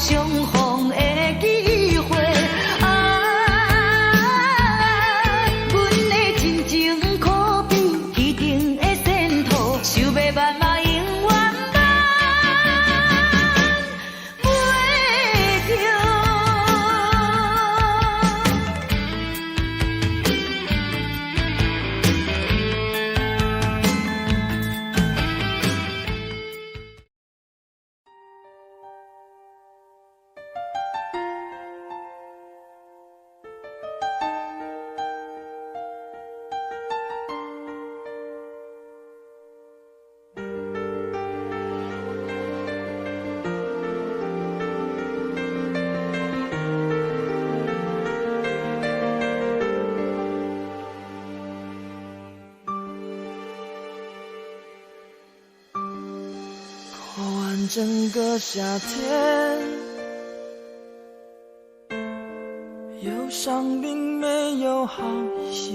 相逢的机会。阮的真情可比天顶的仙土，想要挽嘛永远挽袂着。过完整个夏天，忧伤并没有好一些。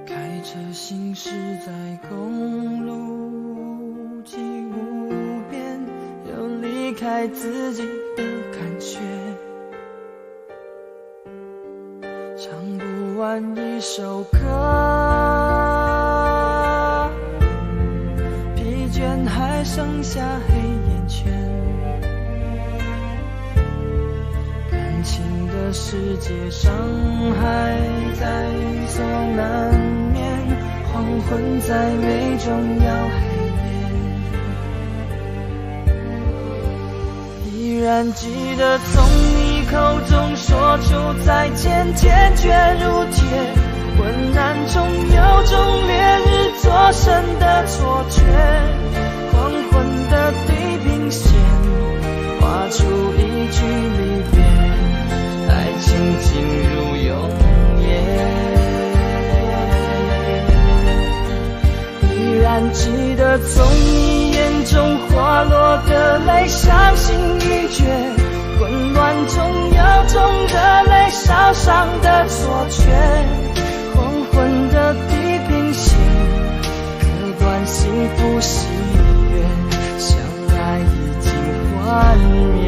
开车行驶在公路际无边，有离开自己的感觉。唱不完一首歌，还剩下黑眼圈，感情的世界伤害在所难免，黄昏再美终要黑夜。依然记得从你口中说出再见，坚决如铁，昏暗中有种烈日灼身的错觉。黄昏的地平线，画出一句离别，爱情进入永夜。依然记得从你眼中滑落的泪，伤心欲绝，混乱中有种热泪烧伤的错觉。黄昏的地平线，割断幸福喜悦，相爱已经幻灭。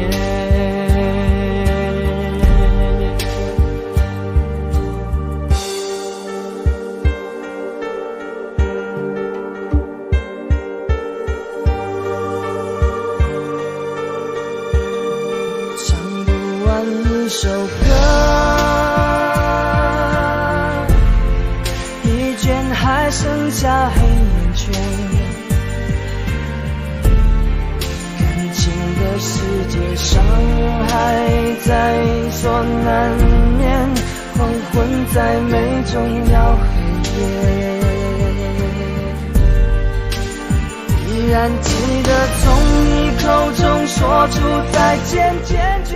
唱不完一首歌，一卷还剩下黑眼圈。感情的世界伤害在所难免，黄昏再美终要黑夜。依然记得从你口中说出再见，坚决。